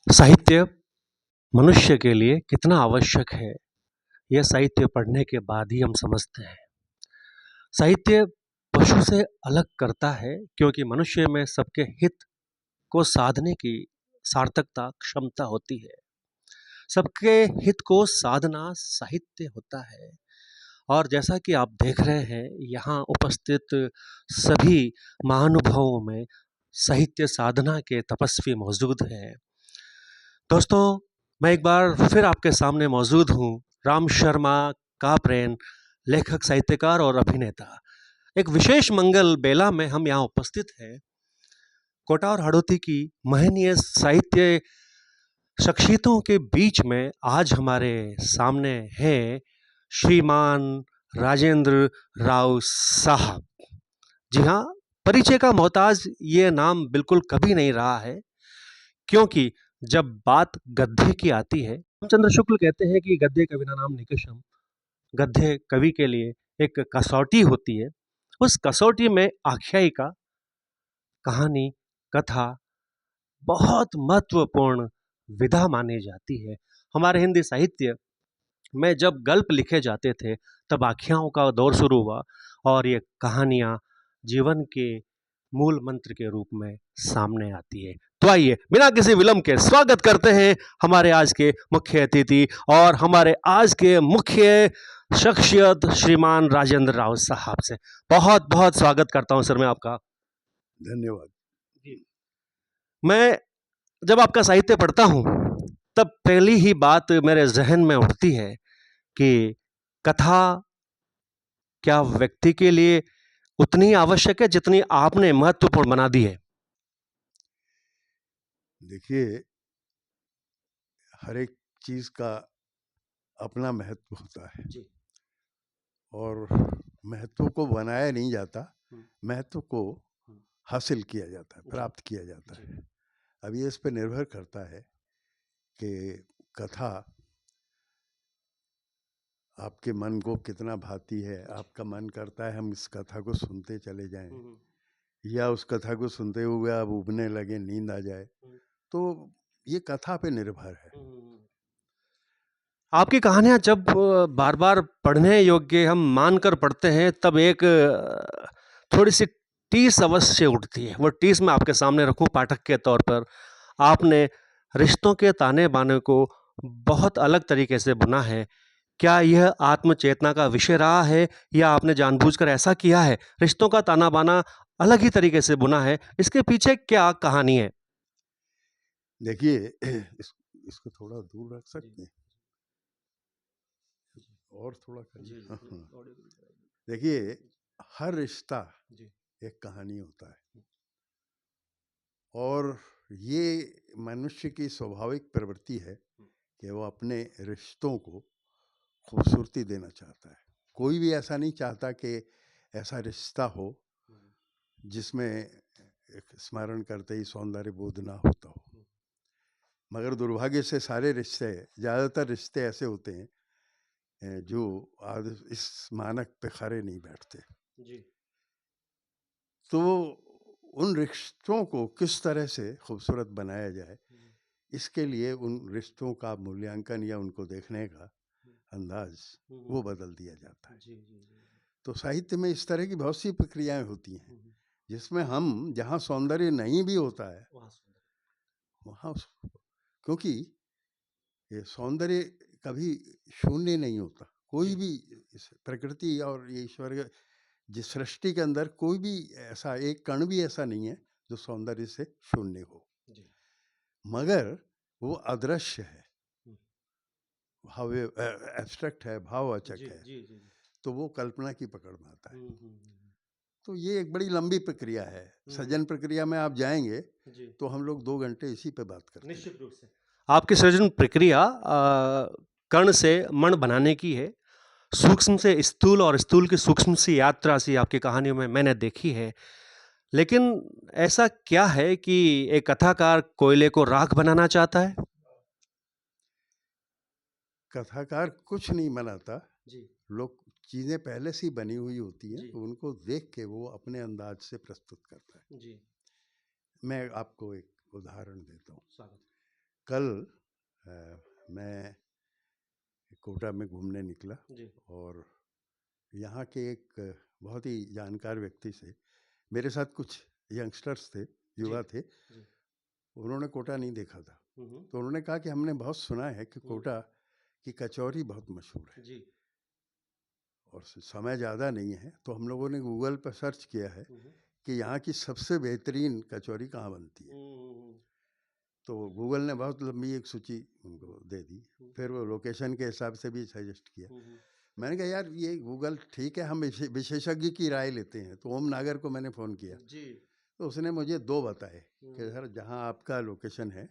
साहित्य मनुष्य के लिए कितना आवश्यक है, यह साहित्य पढ़ने के बाद ही हम समझते हैं। साहित्य पशु से अलग करता है क्योंकि मनुष्य में सबके हित को साधने की सार्थकता क्षमता होती है। सबके हित को साधना साहित्य होता है। और जैसा कि आप देख रहे हैं, यहाँ उपस्थित सभी महानुभावों में साहित्य साधना के तपस्वी मौजूद हैं। दोस्तों, मैं एक बार फिर आपके सामने मौजूद हूँ। राम शर्मा कापरेन, लेखक, साहित्यकार और अभिनेता। एक विशेष मंगल बेला में हम यहाँ उपस्थित हैं। कोटा और हाड़ौती की महनीय साहित्य शख्सियतों के बीच में आज हमारे सामने हैं श्रीमान राजेंद्र राव साहब। जी हाँ, परिचय का मोहताज ये नाम बिल्कुल कभी नहीं रहा है, क्योंकि जब बात गद्य की आती है, रामचंद्र शुक्ल कहते हैं कि गद्य का बिना नाम निकषम। गद्य कवि के लिए एक कसौटी होती है। उस कसौटी में आख्यायिका, कहानी, कथा बहुत महत्वपूर्ण विधा मानी जाती है। हमारे हिंदी साहित्य में जब गल्प लिखे जाते थे, तब आख्याओं का दौर शुरू हुआ और ये कहानियाँ जीवन के मूल मंत्र के रूप में सामने आती है। तो आइए बिना किसी विलंब के स्वागत करते हैं हमारे आज के मुख्य अतिथि और हमारे आज के मुख्य शख्सियत श्रीमान राजेंद्र राव साहब से। बहुत बहुत स्वागत करता हूं सर मैं आपका। धन्यवाद जी। मैं जब आपका साहित्य पढ़ता हूं, तब पहली ही बात मेरे जहन में उठती है कि कथा क्या व्यक्ति के लिए उतनी आवश्यक है जितनी आपने महत्वपूर्ण बना दी है। देखिए, हर एक चीज का अपना महत्व होता है जी। और महत्व को बनाया नहीं जाता, महत्व को हासिल किया जाता है, प्राप्त किया जाता है। अब ये इस पर निर्भर करता है कि कथा आपके मन को कितना भाती है। आपका मन करता है हम इस कथा को सुनते चले जाएं, या उस कथा को सुनते हुए आप उबने लगे, नींद आ जाए। तो ये कथा पे निर्भर है। आपकी कहानियां जब बार बार पढ़ने योग्य हम मानकर पढ़ते हैं, तब एक थोड़ी सी टीस अवश्य उठती है। वो टीस मैं आपके सामने रखूं पाठक के तौर पर। आपने रिश्तों के ताने बाने को बहुत अलग तरीके से बुना है। क्या यह आत्मचेतना का विषय रहा है, या आपने जानबूझकर ऐसा किया है? रिश्तों का ताना बाना अलग ही तरीके से बुना है, इसके पीछे क्या कहानी है? देखिए, इसको थोड़ा दूर रख सकते हैं और थोड़ा करिए। हाँ। देखिए, हर रिश्ता एक कहानी होता है और ये मनुष्य की स्वाभाविक प्रवृत्ति है कि वो अपने रिश्तों को खूबसूरती देना चाहता है। कोई भी ऐसा नहीं चाहता कि ऐसा रिश्ता हो जिसमें एक स्मरण करते ही सौंदर्य बोध ना होता हो। मगर दुर्भाग्य से सारे रिश्ते, ज़्यादातर रिश्ते ऐसे होते हैं जो आज इस मानक पे खरे नहीं बैठते। जी। तो उन रिश्तों को किस तरह से खूबसूरत बनाया जाए, इसके लिए उन रिश्तों का मूल्यांकन या उनको देखने का अंदाज वो बदल दिया जाता है। तो साहित्य में इस तरह की बहुत सी प्रक्रियाएं होती हैं जिसमें हम जहाँ सौंदर्य नहीं भी होता है वहाँ, क्योंकि ये सौंदर्य कभी शून्य नहीं होता। कोई भी प्रकृति और ये ईश्वर जिस सृष्टि के अंदर कोई भी ऐसा एक कण भी ऐसा नहीं है जो सौंदर्य से शून्य हो, मगर वो अदृश्य है, भाव एब्स्ट्रैक्ट है, भाववाचक है। तो वो कल्पना की पकड़ में आता है। तो ये एक बड़ी लंबी प्रक्रिया है। सृजन प्रक्रिया में आप जाएंगे तो हम लोग 2 घंटे इसी पे बात करते हैं। निश्चित रूप से आपकी सृजन प्रक्रिया कण से मण बनाने की है। सूक्ष्म से स्थूल और स्थूल की सूक्ष्म सी यात्रा सी आपकी कहानियों में मैंने देखी है। लेकिन ऐसा क्या है कि एक कथाकार कोयले को राख बनाना चाहता है? कथाकार कुछ नहीं बनाता जी। लोग चीजें पहले से ही बनी हुई होती हैं, उनको देख के वो अपने अंदाज से प्रस्तुत करता है जी। मैं आपको एक उदाहरण देता हूँ। कल मैं कोटा में घूमने निकला जी। और यहाँ के एक बहुत ही जानकार व्यक्ति से, मेरे साथ कुछ यंगस्टर्स थे, युवा थे, जी। उन्होंने कोटा नहीं देखा था। हम्म। तो उन्होंने कहा कि हमने बहुत सुना है कि कोटा की कचौरी बहुत मशहूर है जी। और समय ज़्यादा नहीं है, तो हम लोगों ने गूगल पर सर्च किया है हम्म। कि यहाँ की सबसे बेहतरीन कचौरी कहाँ बनती है। हम्म। तो गूगल ने बहुत लंबी एक सूची उनको दे दी, फिर वो लोकेशन के हिसाब से भी सजेस्ट किया। मैंने कहा यार ये गूगल ठीक है, हम विशेषज्ञ की राय लेते हैं। तो ओम नागर को मैंने फ़ोन किया जी। तो उसने मुझे दो बताए कि सर जहाँ आपका लोकेशन है,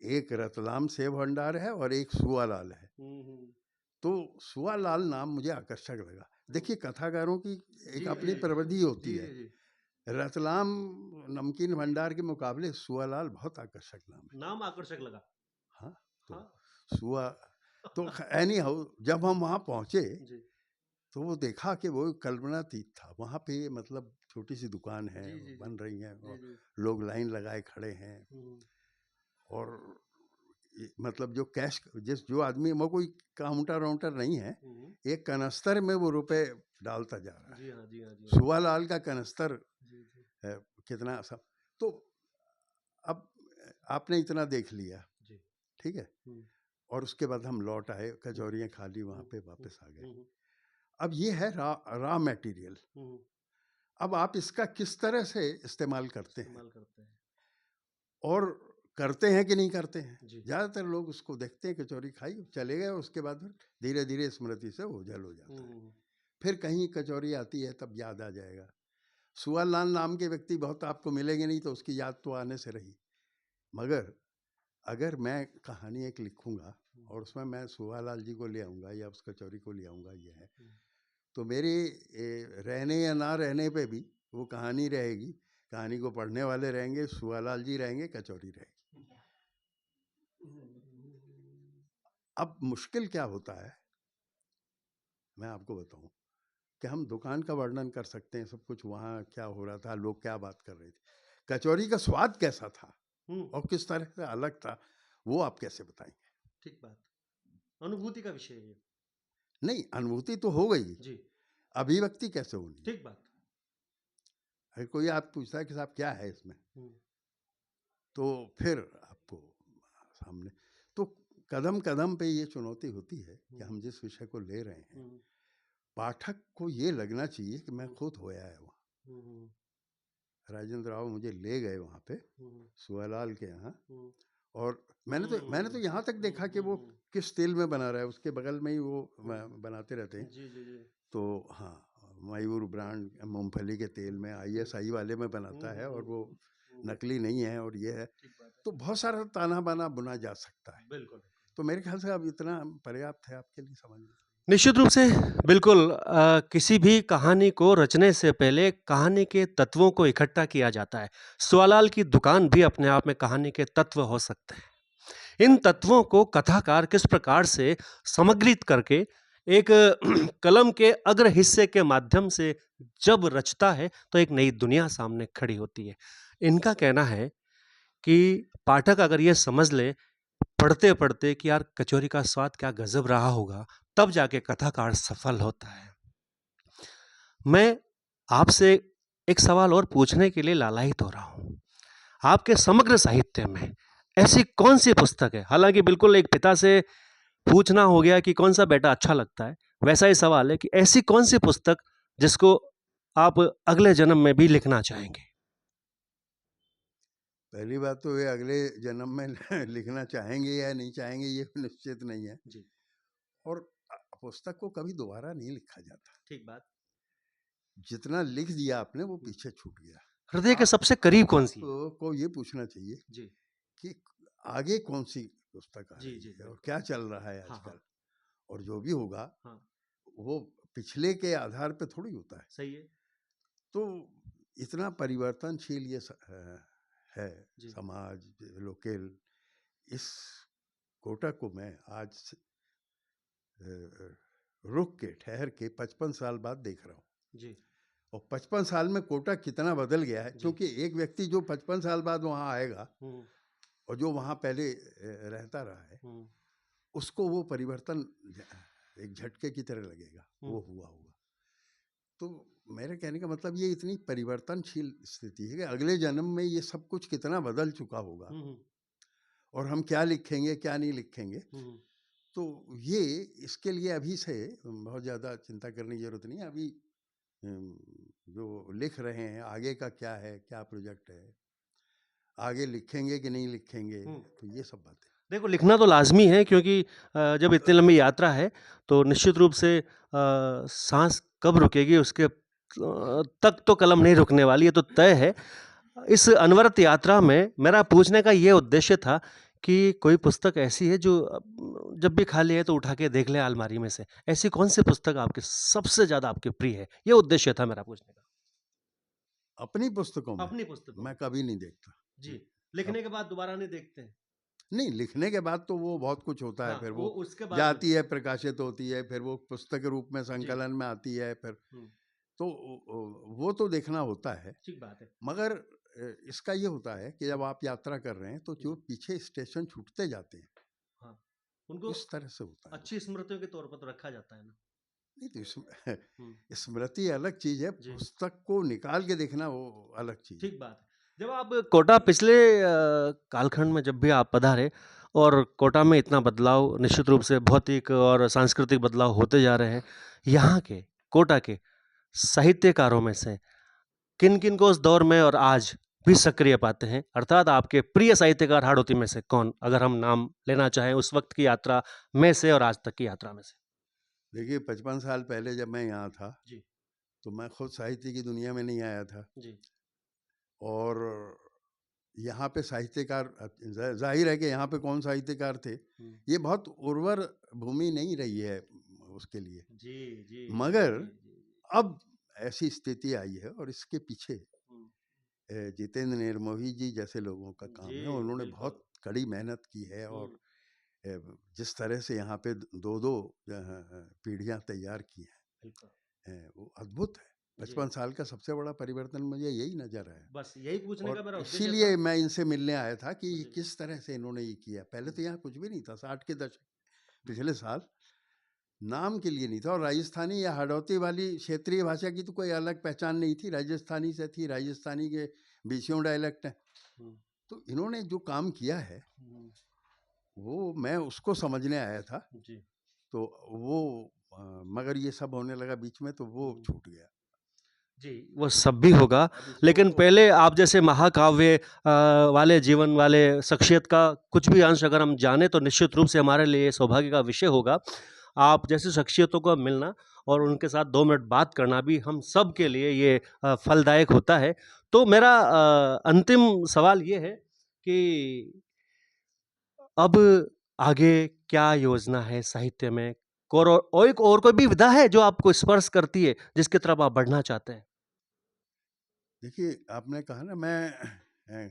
एक रतलाम सेव भंडार है और एक सुआलाल है। तो सुआलाल नाम मुझे आकर्षक लगा। देखिए कथाकारों की एक अपनी प्रवृत्ति होती है। रतलाम नमकीन भंडार के मुकाबले सुआलाल बहुत आकर्षक नाम है। नाम आकर्षक लगा। हाँ, तो सुआ तो एनी हाउ जब हम वहाँ पहुँचे तो वो देखा कि वो कल्पनातीत था। वहाँ पे मतलब छोटी सी दुकान है, बन रही है और लोग लाइन लगाए खड़े हैं और मतलब जो कैश जो आदमी वो कोई काउंटर वाउंटर नहीं है, एक कनस्तर में वो रुपए डालता जा रहा है। जी हाँ, जी हाँ, जी हाँ। सुवालाल का कनस्तर है, कितना सब। तो अब आपने इतना देख लिया, ठीक है, और उसके बाद हम लौट आए, कचौरियाँ खा ली, वहाँ पे वापस आ गए। अब ये है रॉ मटेरियल। अब आप इसका किस तरह से इस्तेमाल करते हैं और करते हैं कि नहीं करते हैं। ज़्यादातर लोग उसको देखते हैं, कचौरी खाई चले गए, उसके बाद फिर धीरे धीरे स्मृति से ओझल हो जाता है। फिर कहीं कचौरी आती है तब याद आ जाएगा। सुआलाल नाम के व्यक्ति बहुत आपको मिलेंगे नहीं, तो उसकी याद तो आने से रही। मगर अगर मैं कहानी एक लिखूंगा और उसमें मैं सुआलाल जी को ले आऊँगा या उस कचौरी को ले आऊँगा, ये है, तो मेरे रहने या ना रहने पे भी वो कहानी रहेगी। कहानी को पढ़ने वाले रहेंगे, सुआलाल जी रहेंगे, कचौरी रहेगी। अब मुश्किल क्या होता है, मैं आपको बताऊं कि हम दुकान का वर्णन कर सकते हैं, सब कुछ वहाँ क्या हो रहा था, लोग क्या बात कर रहे थे, कचौरी का स्वाद कैसा था और किस तरह से अलग था, वो आप कैसे बताएंगे। ठीक बात, अनुभूति का विषय है। नहीं, अनुभूति तो हो गई जी, अभिव्यक्ति कैसे होनी। ठीक बात। अगर कोई आप पूछता है कि साहब क्या है इसमें, तो फिर आपको सामने तो कदम कदम पे ये चुनौती होती है कि हम जिस विषय को ले रहे हैं, पाठक को ये लगना चाहिए कि मैं खुद होया है वहाँ। राजेंद्र राव मुझे ले गए वहाँ पे सुआलाल के यहाँ, और मैंने तो यहाँ तक देखा कि वो किस तेल में बना रहा है, उसके बगल में ही वो बनाते रहते हैं। जी जी जी। तो हाँ, मयूर ब्रांड मूंगफली के तेल में ISI वाले में बनाता है और वो नकली नहीं है, और ये है। तो बहुत सारा ताना बाना बुना जा सकता है। बिल्कुल। तो मेरे ख्याल से अब इतना पर्याप्त है आपके लिए समझने। निश्चित रूप से बिल्कुल। किसी भी कहानी को रचने से पहले कहानी के तत्वों को इकट्ठा किया जाता है। सुआलाल की दुकान भी अपने आप में कहानी के तत्व हो सकते हैं। इन तत्वों को कथाकार किस प्रकार से समग्रित करके एक कलम के अग्र हिस्से के माध्यम से जब रचता है तो एक नई दुनिया सामने खड़ी होती है। इनका कहना है कि पाठक अगर ये समझ ले पढ़ते पढ़ते कि यार कचौरी का स्वाद क्या गजब रहा होगा, तब जाके कथाकार सफल होता है। मैं आपसे एक सवाल और पूछने के लिए लालायित हो रहा हूं। आपके समग्र साहित्य में ऐसी कौन सी पुस्तक है, हालांकि बिल्कुल एक पिता से पूछना हो गया कि कौन सा बेटा अच्छा लगता है, वैसा ही सवाल है कि ऐसी कौन सी पुस्तक जिसको आप अगले जन्म में भी लिखना चाहेंगे। पहली बात तो ये अगले जन्म में लिखना चाहेंगे या नहीं चाहेंगे ये निश्चित नहीं है जी। और पुस्तक को कभी दोबारा नहीं लिखा जाता। ठीक बात। जितना लिख दिया आपने वो पीछे छूट गया। हृदय के सबसे करीब कौन सी को ये पूछना चाहिए जी कि आगे कौन सी पुस्तक आ रही है और क्या चल रहा है आजकल। हाँ। और जो भी होगा हाँ। वो पिछले के आधार पे थोड़ी होता है। सही है। तो इतना परिवर्तनशील ये है समाज, लोकल। इस कोटा को मैं आज रुक के ठहर के 55 साल बाद देख रहा हूँ जी। और 55 साल में कोटा कितना बदल गया है, क्योंकि एक व्यक्ति जो 55 साल बाद वहाँ आएगा और जो वहाँ पहले रहता रहा है उसको वो परिवर्तन एक झटके की तरह लगेगा, वो हुआ होगा। तो मेरे कहने का मतलब ये इतनी परिवर्तनशील स्थिति है कि अगले जन्म में ये सब कुछ कितना बदल चुका होगा और हम क्या लिखेंगे क्या नहीं लिखेंगे। तो ये इसके लिए अभी से बहुत ज़्यादा चिंता करने की जरूरत नहीं है। अभी जो लिख रहे हैं आगे का क्या है, क्या प्रोजेक्ट है, आगे लिखेंगे कि नहीं लिखेंगे, तो ये सब बातें। देखो, लिखना तो लाज़मी है क्योंकि जब इतनी लंबी यात्रा है तो निश्चित रूप से साँस कब रुकेगी उसके तक तो कलम नहीं रुकने वाली, ये तो तय है। इस अनवरत यात्रा में मेरा पूछने का ये उद्देश्य था कि कोई पुस्तक ऐसी है जो जब भी खाली है तो उठा के देख लें अलमारी में से। ऐसी कौन-सी पुस्तक आपकी सबसे ज़्यादा आपके प्रिय है? ये उद्देश्य था मेरा पूछने का। अपनी पुस्तकों में अपनी पुस्तकों मैं में। कभी नहीं देखता। जी, लिखने के बाद दोबारा नहीं देखते हैं? नहीं, लिखने के बाद तो वो बहुत कुछ होता है, हाँ, फिर वो वो उसके बाद जाती है, प्रकाशित होती है, फिर वो पुस्तक के रूप में जी। संकलन में आती है, फिर हुँ, तो वो तो देखना होता है। ठीक बात है। मगर इसका ये होता है कि जब आप यात्रा कर रहे हैं तो जो जी। पीछे स्टेशन छूटते जाते हैं, हाँ, उनको इस तरह से होता है वो। अच्छी स्मृतियों के तौर पर तो रखा जाता है ना। नहीं तो हुँ, स्मृति अलग चीज़ है, जी, पुस्तक को निकाल के देखना वो अलग चीज़ है। ठीक बात है। जब आप कोटा पिछले कालखंड में जब भी आप पधारे और कोटा में इतना बदलाव निश्चित रूप से भौतिक और सांस्कृतिक बदलाव होते जा रहे हैं, यहाँ के, कोटा के साहित्यकारों में से किन-किन को उस दौर में और आज भी सक्रिय पाते हैं? अर्थात आपके प्रिय साहित्यकार हाड़ौती में से कौन? अगर हम नाम लेना चाहें उस वक़्त की यात्रा में से और आज तक की यात्रा में से। देखिए 55 साल पहले जब मैं यहाँ था, जी, तो मैं खुद साहित्य की दुनिया में नहीं आया था जी। और यहाँ पे साहित्यकार ज़ाहिर है कि यहाँ पे कौन साहित्यकार थे, हुँ। ये बहुत उर्वर भूमि नहीं रही है उसके लिए। जी, जी, जी, मगर जी, जी। अब ऐसी स्थिति आई है और इसके पीछे हुँ। जितेंद्र निर्मोही जी जैसे लोगों का काम जी, है, उन्होंने बिल्कुल। बहुत कड़ी मेहनत की है और हुँ, जिस तरह से यहाँ पे 2-2 पीढ़ियाँ तैयार की बिल्कुल। हैं, वो अद्भुत है। जी, 55 साल का सबसे बड़ा परिवर्तन मुझे यही नज़र आया बस यही पूछने का और मेरा उद्देश्य था। इसीलिए मैं इनसे मिलने आया था कि जी। किस तरह से इन्होंने ये किया। पहले हुँ, तो यहाँ कुछ भी नहीं था, 60 के दशक हुँ। पिछले साल नाम के लिए नहीं था और राजस्थानी या हाड़ौती वाली क्षेत्रीय भाषा की तो कोई अलग पहचान नहीं थी, राजस्थानी से थी, राजस्थानी के बीसियों डायलेक्ट हैं। हुँ, तो इन्होंने जो काम किया है, हुँ। वो मैं उसको समझने आया था, जी। तो वो मगर ये सब होने लगा बीच में तो वो हुँ। छूट गया। जी, वो सब भी होगा, अब लेकिन इसको पहले आप जैसे महाकाव्य वाले जीवन वाले शख्सियत का कुछ भी अंश अगर हम जानें तो निश्चित रूप से हमारे लिए सौभाग्य का विषय होगा। आप जैसी शख्सियतों को मिलना और उनके साथ 2 मिनट बात करना भी हम सब के लिए ये फलदायक होता है। तो मेरा अंतिम सवाल ये है कि अब आगे क्या योजना है साहित्य में? और एक और कोई भी विधा है जो आपको स्पर्श करती है, जिसकी तरफ आप बढ़ना चाहते हैं? देखिए, आपने कहा ना मैं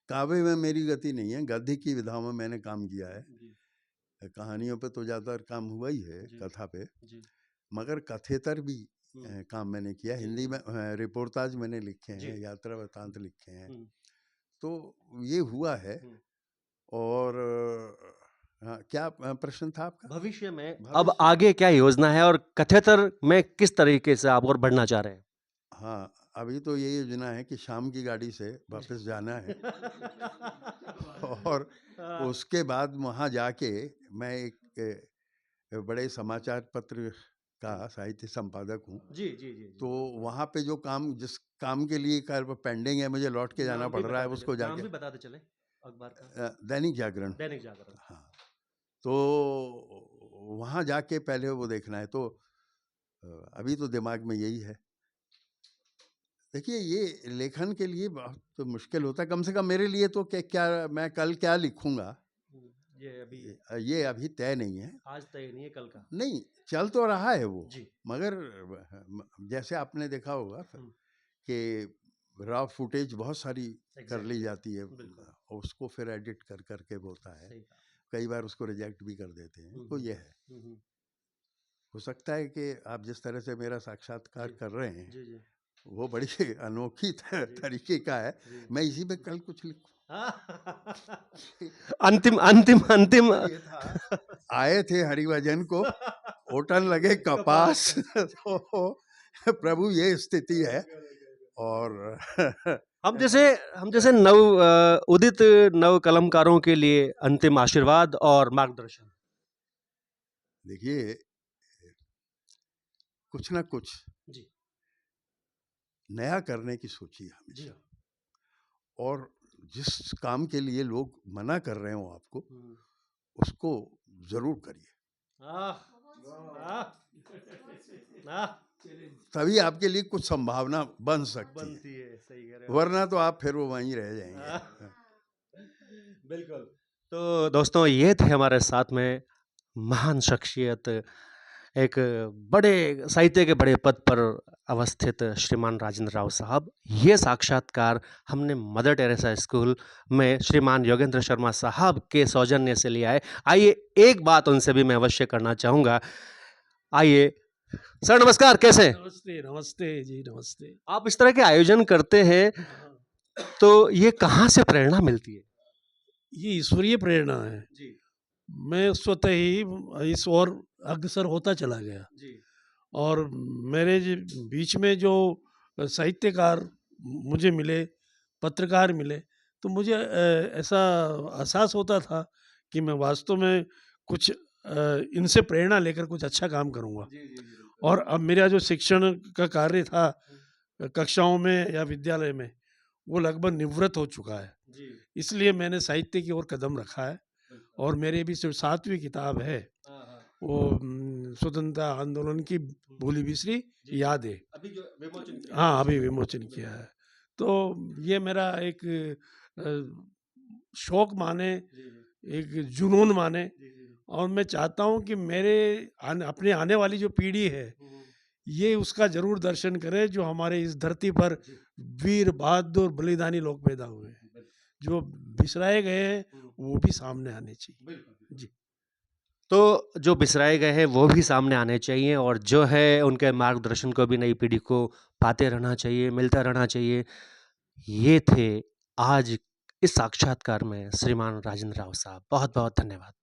काव्य में मेरी गति नहीं है, गद्य की विधाओं में मैंने काम किया है। जी, कहानियों पे तो ज़्यादातर काम हुआ ही है, जी, कथा पे, जी। मगर कथेतर भी हुँ, काम मैंने किया। जी, हिंदी में रिपोर्टाज मैंने लिखे जी। हैं, यात्रा हुँ, वृत्तांत लिखे हैं। हुँ, तो ये हुआ है हुँ। और हाँ, क्या प्रश्न था आपका? भविष्य में अब भविष्य में आगे क्या योजना है और कथेतर में किस तरीके से आप और बढ़ना चाह रहे हैं? हाँ, अभी तो ये योजना है कि शाम की गाड़ी से वापस जाना है और हाँ। उसके बाद वहाँ जाके मैं एक बड़े समाचार पत्र का जी। साहित्य संपादक हूँ। जी, जी, जी, तो जी। वहाँ पे जो काम जिस काम के लिए कार्य पेंडिंग है, मुझे लौट के जाना नाम भी पड़ रहा बता है दीजिए, उसको नाम जाके भी बताते चलें अखबार का। दैनिक जागरण। दैनिक जागरण। हाँ, तो वहाँ जाके पहले वो देखना है। तो अभी तो दिमाग में यही है। देखिए, ये लेखन के लिए बहुत मुश्किल होता है, कम से कम मेरे लिए तो क्या मैं कल क्या लिखूँगा, हुँ, ये अभी ये अभी तय नहीं है। आज तय नहीं है, कल का। नहीं, चल तो रहा है वो, जी। मगर जैसे आपने देखा होगा हुँ, कि रॉ फुटेज बहुत सारी कर ली एग्ज़ैक्टली। जाती है बिल्कुल, और उसको फिर एडिट कर करके होता है। सही कहा। कई बार उसको रिजेक्ट भी कर देते हैं, हुँ, तो हुँ। ये है। हुँ, हुँ। हो सकता है कि आप जिस तरह से मेरा साक्षात्कार जी। कर रहे हैं, जी, जी। वो बड़ी अनोखी जी। तरीके का है। जी। मैं इसी पे कल कुछ लिखूँ। अंतिम अंतिम अंतिम ये था, आए थे हरिभजन को, होटल लगे कपास। तो प्रभु ये स्थिति है। और हम जैसे उदित नव कलमकारों के लिए अंतिम आशीर्वाद और मार्गदर्शन। देखिए, कुछ ना कुछ जी नया करने की सोचिए जी हमेशा। और जिस काम के लिए लोग मना कर रहे हो आपको, उसको जरूर करिए। तभी आपके लिए कुछ संभावना बन सकती है, सही कह रहे हो। वरना तो आप फिर वो वहीं रह जाएंगे। बिल्कुल। तो दोस्तों, ये थे हमारे साथ में महान शख्सियत, एक बड़े साहित्य के बड़े पद पर अवस्थित श्रीमान राजेंद्र राव साहब। ये साक्षात्कार हमने मदर टेरेसा स्कूल में श्रीमान योगेंद्र शर्मा साहब के सौजन्य से लिया है। आइए, एक बात उनसे भी मैं अवश्य करना चाहूँगा। आइए सर, नमस्कार, कैसे हैं? नमस्ते, नमस्ते जी, नमस्ते। आप इस तरह के आयोजन करते हैं, तो ये कहाँ से प्रेरणा मिलती है? ये ईश्वरीय प्रेरणा है। जी मैं स्वतः ही इस ओर अग्रसर होता चला गया। जी और मेरे बीच में जो साहित्यकार मुझे मिले, पत्रकार मिले, तो मुझे ऐसा एहसास होता था कि मैं वास्तव में कुछ इनसे प्रेरणा लेकर कुछ अच्छा काम करूँगा। और अब मेरा जो शिक्षण का कार्य था कक्षाओं में या विद्यालय में, वो लगभग निवृत्त हो चुका है। इसलिए मैंने साहित्य की ओर कदम रखा है। और मेरी भी सिर्फ 7वीं किताब है, वो स्वतंत्रता आंदोलन की भूली बिसरी यादें, अभी जो विमोचन किया। हाँ अभी विमोचन किया है। तो ये मेरा एक शौक माने, एक जुनून माने। और मैं चाहता हूँ कि मेरे अपने आने वाली जो पीढ़ी है, ये उसका जरूर दर्शन करे, जो हमारे इस धरती पर वीर बहादुर बलिदानी लोग पैदा हुए हैं, जो बिसराए गए हैं, वो भी सामने आने चाहिए। जी। तो जो बिसराए गए हैं वो भी सामने आने चाहिए, और जो है उनके मार्गदर्शन को भी नई पीढ़ी को पाते रहना चाहिए, मिलता रहना चाहिए। ये थे आज इस साक्षात्कार में श्रीमान राजेंद्र राव साहब। बहुत बहुत धन्यवाद।